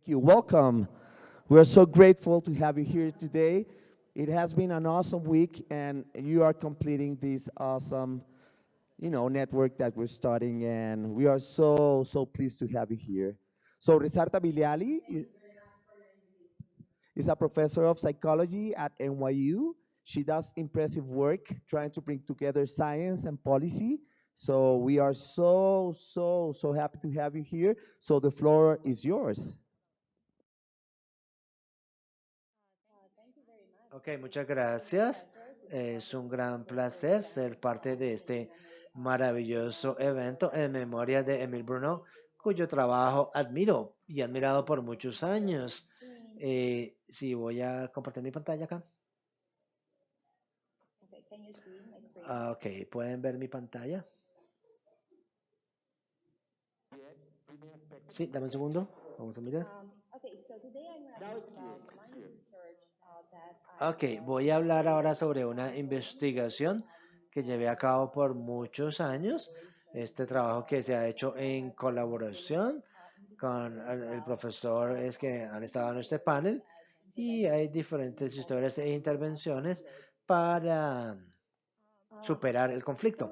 you. Welcome. We're so grateful to have you here today. It has been an awesome week, and you are completing this awesome, network that we're starting, and we are so pleased to have you here. So Risarta Biliali is a professor of psychology at NYU. She does impressive work trying to bring together science and policy. So we are so happy to have you here. So the floor is yours. Ok, muchas gracias. Es un gran placer ser parte de este maravilloso evento en memoria de Emile Bruno, cuyo trabajo admiro y he admirado por muchos años. Si voy a compartir mi pantalla acá. Ok, ¿pueden ver mi pantalla? Sí, dame un segundo. Vamos a mirar. Ok, voy a hablar ahora sobre una investigación que llevé a cabo por muchos años. Este trabajo que se ha hecho en colaboración con el profesor es que han estado en este panel y hay diferentes historias e intervenciones para superar el conflicto.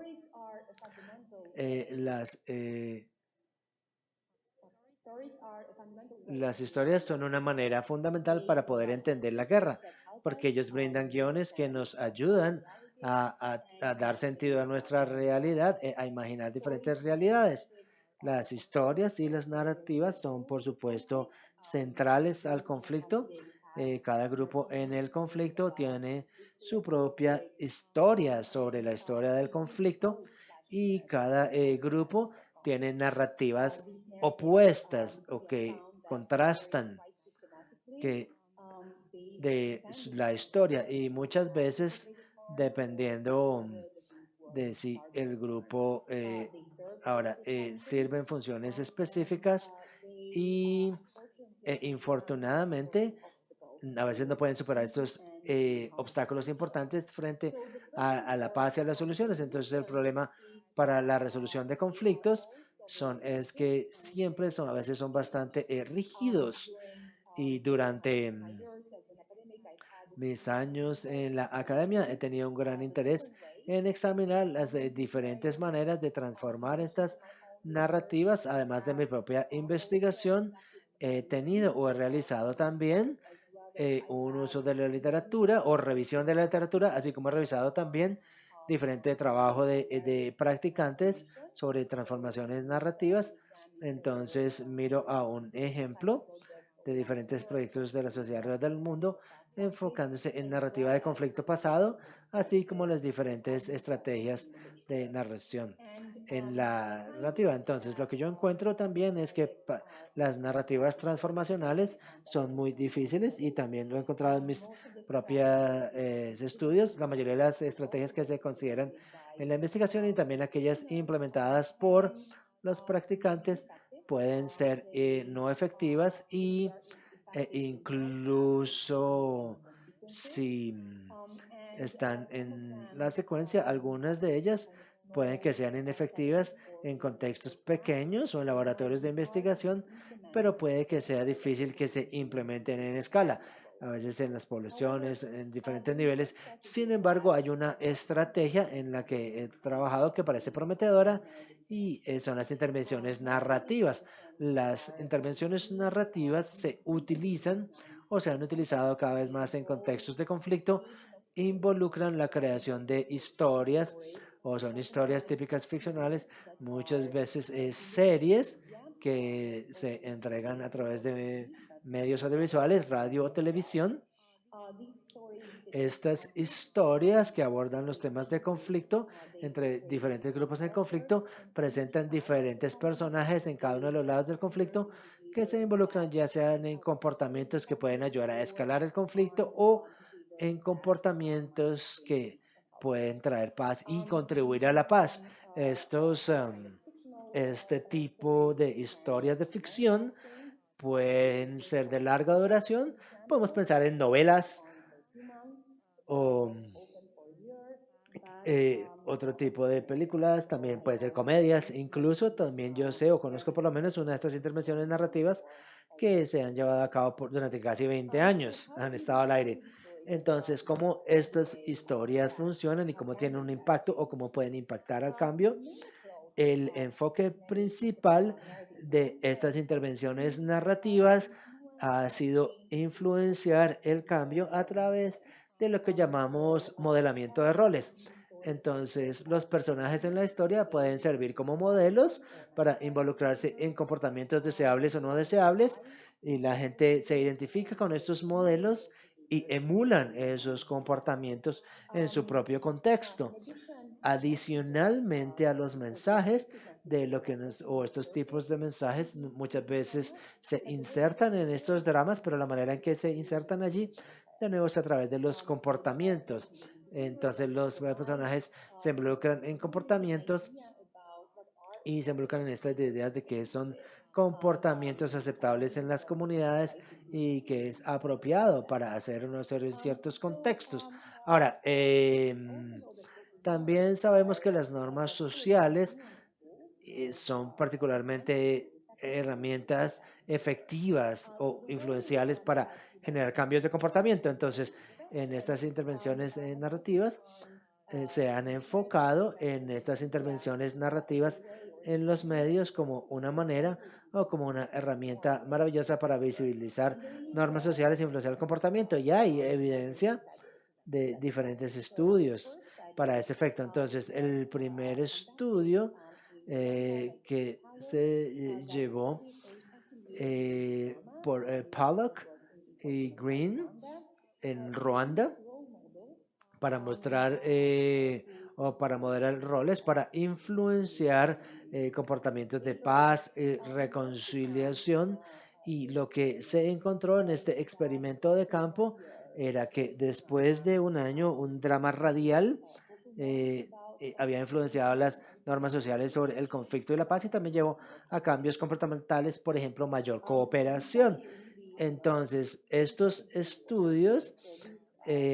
Las historias son una manera fundamental para poder entender la guerra, porque ellos brindan guiones que nos ayudan a dar sentido a nuestra realidad, a imaginar diferentes realidades. Las historias y las narrativas son, por supuesto, centrales al conflicto. Cada grupo en el conflicto tiene su propia historia sobre la historia del conflicto y cada grupo tiene narrativas opuestas o que contrastan que de la historia y muchas veces dependiendo de si el grupo sirven funciones específicas y infortunadamente a veces no pueden superar estos obstáculos importantes frente a la paz y a las soluciones. Entonces el problema para la resolución de conflictos es que siempre son, a veces son bastante rígidos y durante mis años en la academia he tenido un gran interés en examinar las diferentes maneras de transformar estas narrativas, además de mi propia investigación. He tenido o he realizado también un uso de la literatura o revisión de la literatura, así como he revisado también diferente trabajo de practicantes sobre transformaciones narrativas. Entonces miro a un ejemplo de diferentes proyectos de la sociedad alrededor del mundo, enfocándose en narrativa de conflicto pasado, así como las diferentes estrategias de narración en la narrativa. Entonces, lo que yo encuentro también es que las narrativas transformacionales son muy difíciles y también lo he encontrado en mis propios estudios. La mayoría de las estrategias que se consideran en la investigación y también aquellas implementadas por los practicantes pueden ser no efectivas y incluso si están en la secuencia, algunas de ellas pueden que sean inefectivas en contextos pequeños o en laboratorios de investigación, pero puede que sea difícil que se implementen en escala, a veces en las poblaciones, en diferentes niveles. Sin embargo, hay una estrategia en la que he trabajado que parece prometedora y son las intervenciones narrativas. Las intervenciones narrativas se utilizan o se han utilizado cada vez más en contextos de conflicto, involucran la creación de historias o son historias típicas ficcionales, muchas veces series que se entregan a través de medios audiovisuales, radio o televisión. Estas historias que abordan los temas de conflicto entre diferentes grupos en conflicto presentan diferentes personajes en cada uno de los lados del conflicto que se involucran ya sean en comportamientos que pueden ayudar a escalar el conflicto o en comportamientos que pueden traer paz y contribuir a la paz. Este tipo de historias de ficción pueden ser de larga duración. Podemos pensar en novelas o otro tipo de películas, también puede ser comedias, incluso también yo sé o conozco por lo menos una de estas intervenciones narrativas que se han llevado a cabo durante casi 20 años, han estado al aire. Entonces, cómo estas historias funcionan y cómo tienen un impacto o cómo pueden impactar al cambio. El enfoque principal de estas intervenciones narrativas ha sido influenciar el cambio a través de lo que llamamos modelamiento de roles. Entonces, los personajes en la historia pueden servir como modelos para involucrarse en comportamientos deseables o no deseables, y la gente se identifica con estos modelos y emulan esos comportamientos en su propio contexto. Adicionalmente a los mensajes de lo que o estos tipos de mensajes muchas veces se insertan en estos dramas, pero la manera en que se insertan allí de nuevo es a través de los comportamientos. Entonces los personajes se involucran en comportamientos y se involucran en estas ideas de que son comportamientos aceptables en las comunidades y que es apropiado para hacer o no hacer en ciertos contextos. Ahora, también sabemos que las normas sociales son particularmente herramientas efectivas o influenciales para generar cambios de comportamiento. Entonces, en estas intervenciones narrativas se han enfocado en estas intervenciones narrativas en los medios como una manera o como una herramienta maravillosa para visibilizar normas sociales e influenciar el comportamiento. Y hay evidencia de diferentes estudios para ese efecto. Entonces, el primer estudio que se llevó por Pollock y Green en Ruanda para mostrar o para modelar roles, para influenciar comportamientos de paz, reconciliación. Y lo que se encontró en este experimento de campo era que después de un año, un drama radial había influenciado las normas sociales sobre el conflicto y la paz, y también llevó a cambios comportamentales, por ejemplo, mayor cooperación. Entonces,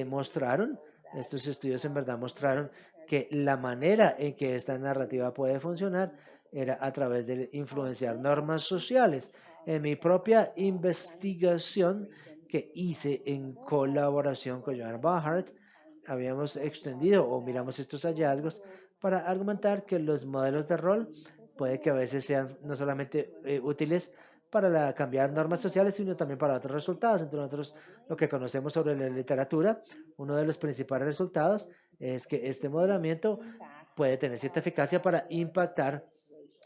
mostraron, estos estudios en verdad mostraron que la manera en que esta narrativa puede funcionar era a través de influenciar normas sociales. En mi propia investigación que hice en colaboración con Joanna Bahart, habíamos extendido o miramos estos hallazgos para argumentar que los modelos de rol puede que a veces sean no solamente útiles para cambiar normas sociales, sino también para otros resultados. Entre otros, lo que conocemos sobre la literatura, uno de los principales resultados es que este modelamiento puede tener cierta eficacia para impactar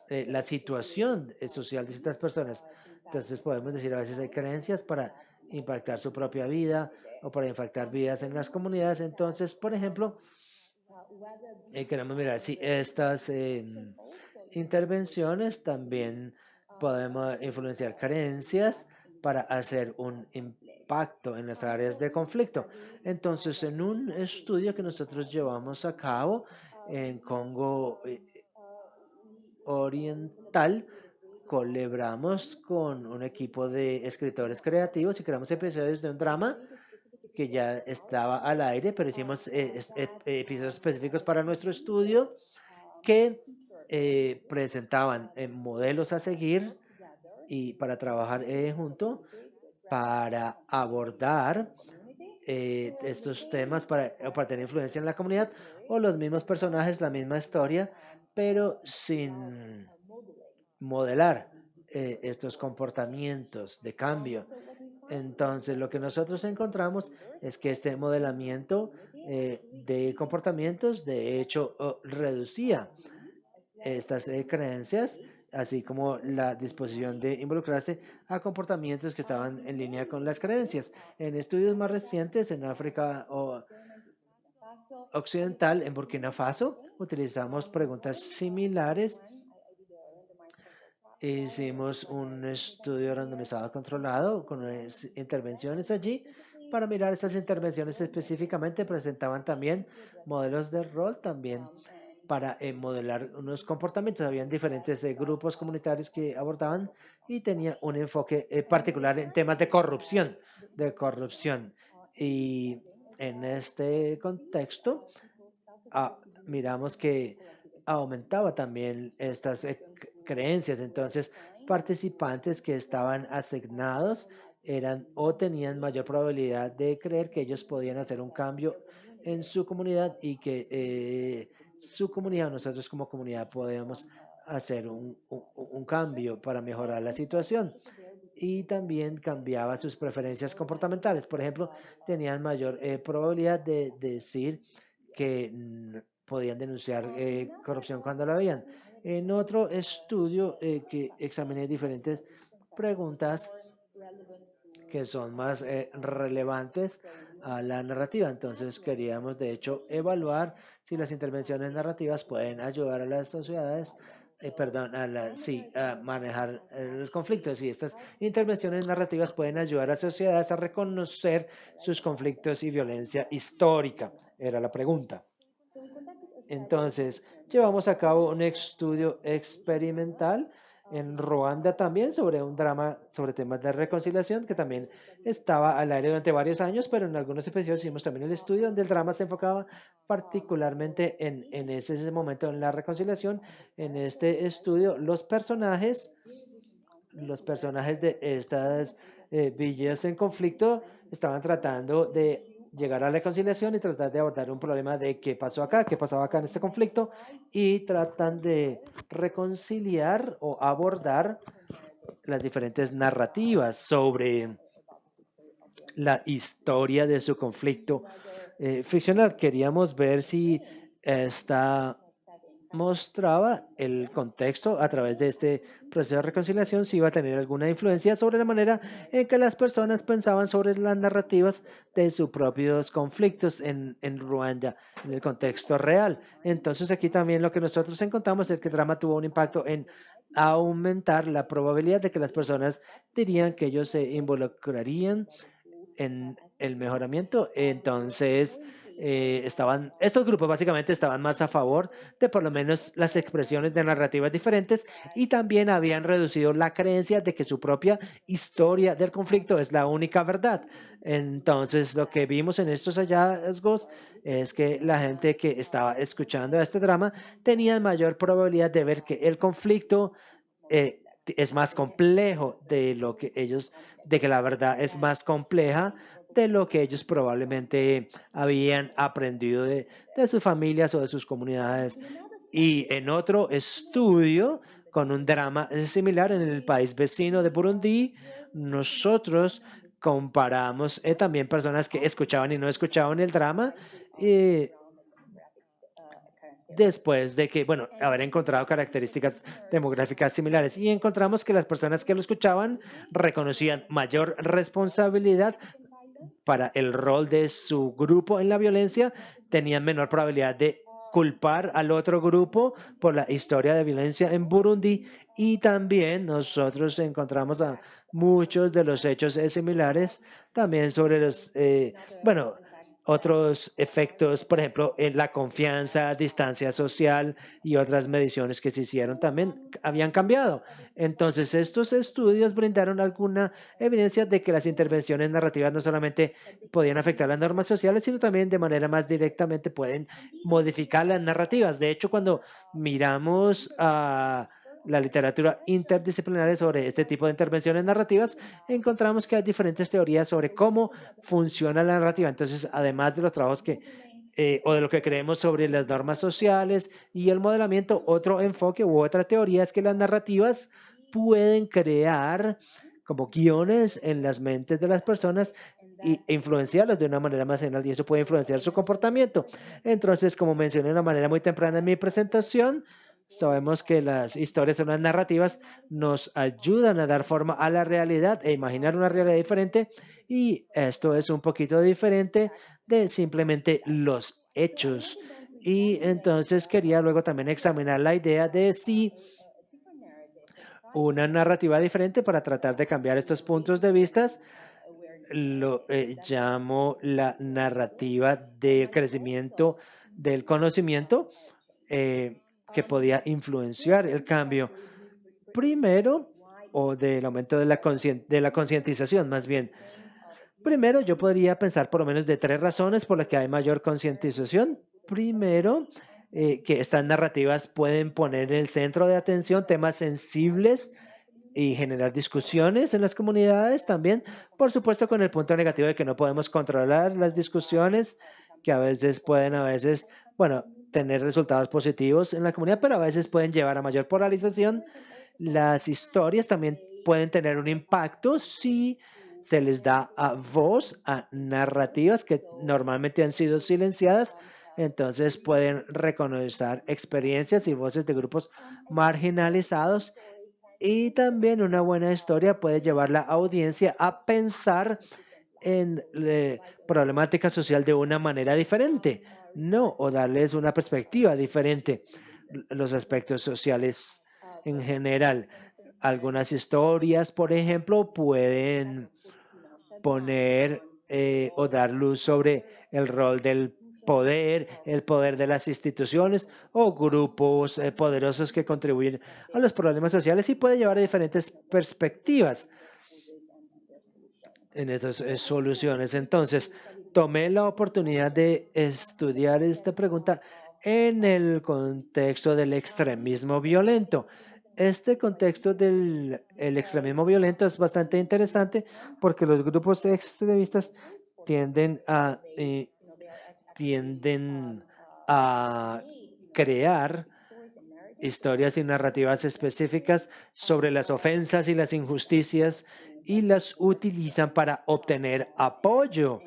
la situación social de ciertas personas. Entonces podemos decir a veces hay creencias para impactar su propia vida o para impactar vidas en las comunidades. Entonces, por ejemplo, queremos mirar si estas intervenciones también podemos influenciar creencias para hacer un impacto en las áreas de conflicto. Entonces, en un estudio que nosotros llevamos a cabo en Congo Oriental, colaboramos con un equipo de escritores creativos y creamos episodios de un drama que ya estaba al aire, pero hicimos episodios específicos para nuestro estudio que presentaban modelos a seguir y para trabajar junto para abordar estos temas para tener influencia en la comunidad, o los mismos personajes, la misma historia, pero sin modelar estos comportamientos de cambio. Entonces, lo que nosotros encontramos es que este modelamiento de comportamientos, de hecho, reducía estas creencias, así como la disposición de involucrarse a comportamientos que estaban en línea con las creencias. En estudios más recientes en África Occidental, en Burkina Faso, utilizamos preguntas similares. Hicimos un estudio randomizado controlado con intervenciones allí. Para mirar estas intervenciones específicamente, presentaban también modelos de rol, también para modelar unos comportamientos. Habían diferentes grupos comunitarios que abordaban y tenía un enfoque particular en temas de corrupción, Y en este contexto, miramos que aumentaba también estas creencias. Entonces, participantes que estaban asignados eran o tenían mayor probabilidad de creer que ellos podían hacer un cambio en su comunidad y que su comunidad, nosotros como comunidad podemos hacer un cambio para mejorar la situación. Y también cambiaba sus preferencias comportamentales. Por ejemplo, tenían mayor probabilidad de decir que podían denunciar corrupción cuando la veían. En otro estudio que examiné diferentes preguntas que son más relevantes a la narrativa. Entonces queríamos de hecho evaluar si las intervenciones narrativas pueden ayudar a las sociedades, perdón, sí, a manejar el conflicto. Si estas intervenciones narrativas pueden ayudar a sociedades a reconocer sus conflictos y violencia histórica, era la pregunta. Entonces, llevamos a cabo un estudio experimental en Ruanda también sobre un drama sobre temas de reconciliación que también estaba al aire durante varios años, pero en algunos episodios hicimos también el estudio donde el drama se enfocaba particularmente en ese momento en la reconciliación. En este estudio, los personajes de estas villas en conflicto estaban tratando de llegar a la reconciliación y tratar de abordar un problema de qué pasó acá, qué pasaba acá en este conflicto, y tratan de reconciliar o abordar las diferentes narrativas sobre la historia de su conflicto ficcional. Queríamos ver si esta mostraba el contexto a través de este proceso de reconciliación, si iba a tener alguna influencia sobre la manera en que las personas pensaban sobre las narrativas de sus propios conflictos en Ruanda, en el contexto real. Entonces aquí también lo que nosotros encontramos es que el drama tuvo un impacto en aumentar la probabilidad de que las personas dirían que ellos se involucrarían en el mejoramiento. Entonces, estos grupos básicamente estaban más a favor de por lo menos las expresiones de narrativas diferentes y también habían reducido la creencia de que su propia historia del conflicto es la única verdad. Entonces, lo que vimos en estos hallazgos es que la gente que estaba escuchando este drama tenía mayor probabilidad de ver que el conflicto es más complejo de lo que ellos, de que la verdad es más compleja de lo que ellos probablemente habían aprendido de sus familias o de sus comunidades. Y en otro estudio, con un drama similar en el país vecino de Burundi, nosotros comparamos también personas que escuchaban y no escuchaban el drama. Después de que, bueno, haber encontrado características demográficas similares y encontramos que las personas que lo escuchaban reconocían mayor responsabilidad para el rol de su grupo en la violencia, tenían menor probabilidad de culpar al otro grupo por la historia de violencia en Burundi y también nosotros encontramos a muchos de los hechos similares también sobre los, bueno, otros efectos, por ejemplo, en la confianza, distancia social y otras mediciones que se hicieron también habían cambiado. Entonces, estos estudios brindaron alguna evidencia de que las intervenciones narrativas no solamente podían afectar las normas sociales, sino también de manera más directamente pueden modificar las narrativas. De hecho, cuando miramos a la literatura interdisciplinaria sobre este tipo de intervenciones narrativas, encontramos que hay diferentes teorías sobre cómo funciona la narrativa. Entonces, además de los trabajos que o de lo que creemos sobre las normas sociales y el modelamiento, otro enfoque u otra teoría es que las narrativas pueden crear como guiones en las mentes de las personas e influenciarlas de una manera más general y eso puede influenciar su comportamiento. Entonces, como mencioné de una manera muy temprana en mi presentación, sabemos que las historias o las narrativas nos ayudan a dar forma a la realidad e imaginar una realidad diferente y esto es un poquito diferente de simplemente los hechos. Y entonces quería luego también examinar la idea de si una narrativa diferente para tratar de cambiar estos puntos de vista. Lo llamo la narrativa del crecimiento del conocimiento que podía influenciar el cambio. Primero, o del aumento de la concientización, más bien. Primero, yo podría pensar por lo menos de 3 razones por las que hay mayor concientización. Primero, que estas narrativas pueden poner en el centro de atención temas sensibles y generar discusiones en las comunidades también, por supuesto con el punto negativo de que no podemos controlar las discusiones, que a veces pueden, bueno, tener resultados positivos en la comunidad, pero a veces pueden llevar a mayor polarización. Las historias también pueden tener un impacto si se les da voz a narrativas que normalmente han sido silenciadas. Entonces pueden reconocer experiencias y voces de grupos marginalizados, y también una buena historia puede llevar a la audiencia a pensar en problemática social de una manera diferente, no, o darles una perspectiva diferente, los aspectos sociales en general. Algunas historias, por ejemplo, pueden poner o dar luz sobre el rol del poder, el poder de las instituciones o grupos poderosos que contribuyen a los problemas sociales, y puede llevar a diferentes perspectivas en estas soluciones. Entonces, tomé la oportunidad de estudiar esta pregunta en el contexto del extremismo violento. Este contexto del extremismo violento es bastante interesante porque los grupos extremistas tienden a, eh, tienden a crear historias y narrativas específicas sobre las ofensas y las injusticias, y las utilizan para obtener apoyo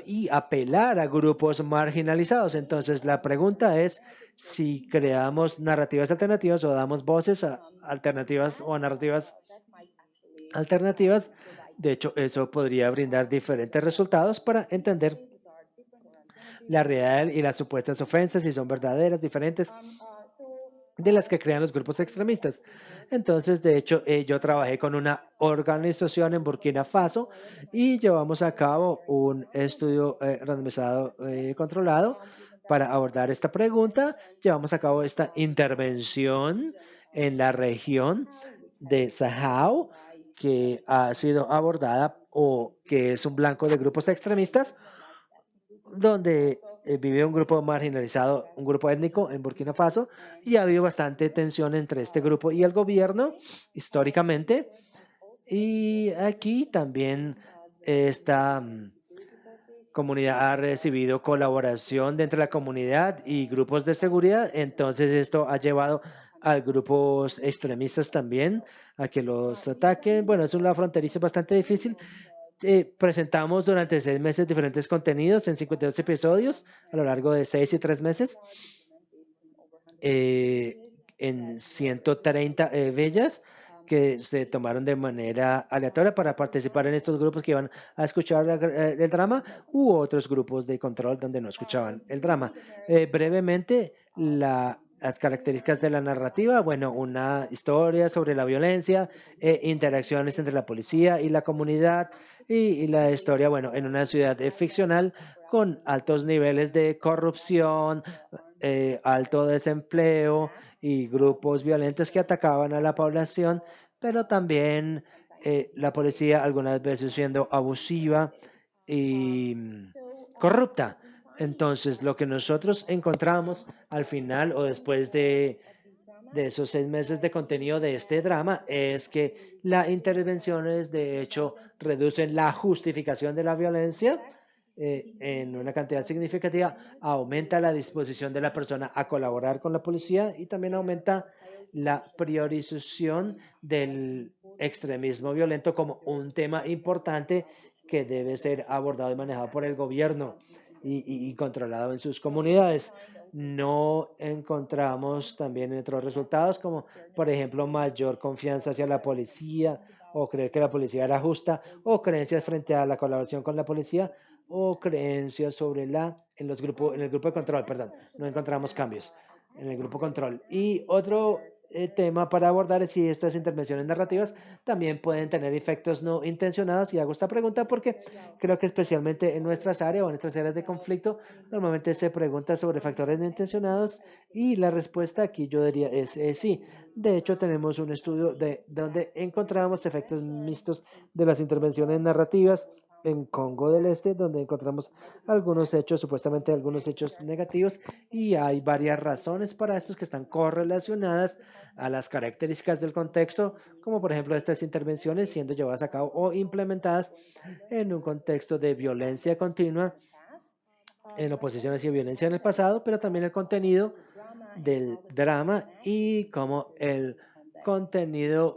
y apelar a grupos marginalizados. Entonces, la pregunta es si creamos narrativas alternativas o damos voces a alternativas o a narrativas alternativas. De hecho, eso podría brindar diferentes resultados para entender la realidad y las supuestas ofensas, si son verdaderas, diferentes de las que crean los grupos extremistas. Entonces, de hecho, yo trabajé con una organización en Burkina Faso y llevamos a cabo un estudio randomizado controlado para abordar esta pregunta. Llevamos a cabo esta intervención en la región de Sahel, que ha sido abordada o que es un blanco de grupos extremistas, donde vive un grupo marginalizado, un grupo étnico en Burkina Faso, y ha habido bastante tensión entre este grupo y el gobierno históricamente. Y aquí también esta comunidad ha recibido colaboración de entre la comunidad y grupos de seguridad. Entonces esto ha llevado a grupos extremistas también a que los ataquen. Bueno, es una fronterizo bastante difícil. Presentamos durante 6 meses diferentes contenidos en 52 episodios a lo largo de 6 y 3 meses en 130 villas que se tomaron de manera aleatoria para participar en estos grupos que iban a escuchar el drama, u otros grupos de control donde no escuchaban el drama. Brevemente, las características de la narrativa: bueno, una historia sobre la violencia, interacciones entre la policía y la comunidad, y la historia, bueno, en una ciudad ficcional con altos niveles de corrupción, alto desempleo y grupos violentos que atacaban a la población, pero también la policía algunas veces siendo abusiva y corrupta. Entonces, lo que nosotros encontramos al final o después de esos 6 meses de contenido de este drama es que las intervenciones de hecho reducen la justificación de la violencia en una cantidad significativa, aumenta la disposición de la persona a colaborar con la policía, y también aumenta la priorización del extremismo violento como un tema importante que debe ser abordado y manejado por el gobierno y controlado en sus comunidades. No encontramos también otros resultados como, por ejemplo, mayor confianza hacia la policía, o creer que la policía era justa, o creencias frente a la colaboración con la policía, o creencias sobre en el grupo de control, perdón, no encontramos cambios en el grupo control. Y otro tema para abordar es si estas intervenciones narrativas también pueden tener efectos no intencionados. Y hago esta pregunta porque creo que especialmente en nuestras áreas o en nuestras áreas de conflicto, normalmente se pregunta sobre factores no intencionados, y la respuesta aquí yo diría es sí. De hecho, tenemos un estudio donde encontramos efectos mixtos de las intervenciones narrativas en Congo del Este, donde encontramos algunos hechos, supuestamente algunos hechos negativos, y hay varias razones para estos que están correlacionadas a las características del contexto, como por ejemplo estas intervenciones siendo llevadas a cabo o implementadas en un contexto de violencia continua, en oposiciones y violencia en el pasado, pero también el contenido del drama y cómo el contenido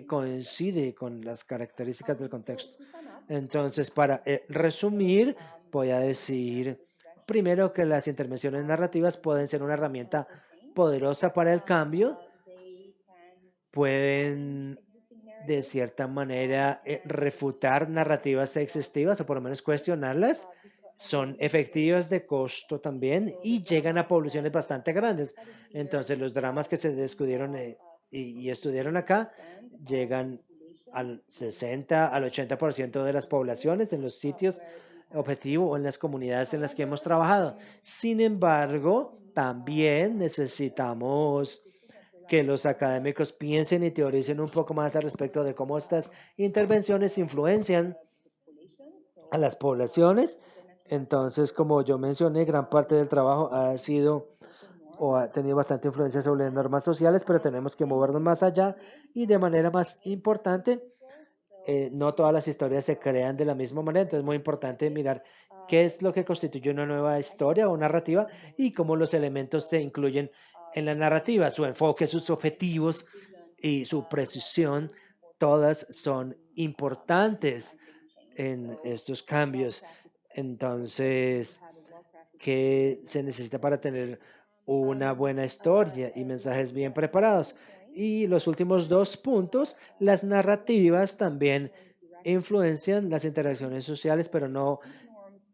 coincide con las características del contexto. Entonces, para resumir, voy a decir primero que las intervenciones narrativas pueden ser una herramienta poderosa para el cambio, pueden de cierta manera refutar narrativas existivas o por lo menos cuestionarlas, son efectivas de costo también y llegan a poblaciones bastante grandes. Entonces los dramas que se descubrieron y estudiaron acá llegan al 60, al 80% de las poblaciones en los sitios objetivo o en las comunidades en las que hemos trabajado. Sin embargo, también necesitamos que los académicos piensen y teoricen un poco más al respecto de cómo estas intervenciones influencian a las poblaciones. Entonces, como yo mencioné, gran parte del trabajo ha sido o ha tenido bastante influencia sobre las normas sociales, pero tenemos que movernos más allá y de manera más importante, no todas las historias se crean de la misma manera, entonces es muy importante mirar qué es lo que constituye una nueva historia o narrativa y cómo los elementos se incluyen en la narrativa, su enfoque, sus objetivos y su precisión, todas son importantes en estos cambios. Entonces, ¿qué se necesita para tener una buena historia y mensajes bien preparados? Y los últimos dos puntos, las narrativas también influencian las interacciones sociales, pero no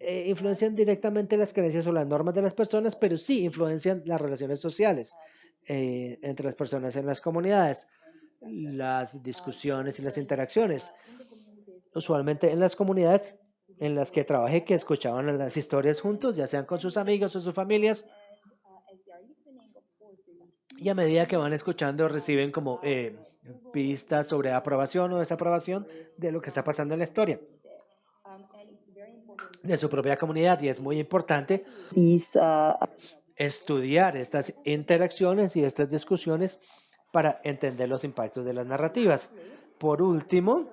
influencian directamente las creencias o las normas de las personas, pero sí influencian las relaciones sociales entre las personas en las comunidades, las discusiones y las interacciones. Usualmente en las comunidades en las que trabajé, que escuchaban las historias juntos, ya sean con sus amigos o sus familias, y a medida que van escuchando reciben como pistas sobre aprobación o desaprobación de lo que está pasando en la historia de su propia comunidad, y es muy importante These estudiar estas interacciones y estas discusiones para entender los impactos de las narrativas. Por último,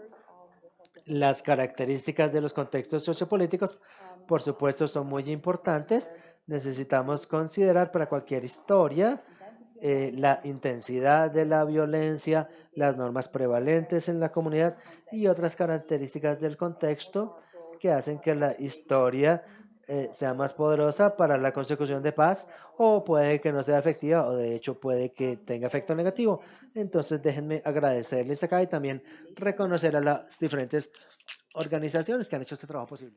las características de los contextos sociopolíticos, por supuesto, son muy importantes. Necesitamos considerar para cualquier historia la intensidad de la violencia, las normas prevalentes en la comunidad y otras características del contexto que hacen que la historia sea más poderosa para la consecución de paz, o puede que no sea efectiva, o de hecho puede que tenga efecto negativo. Entonces déjenme agradecerles acá y también reconocer a las diferentes organizaciones que han hecho este trabajo posible.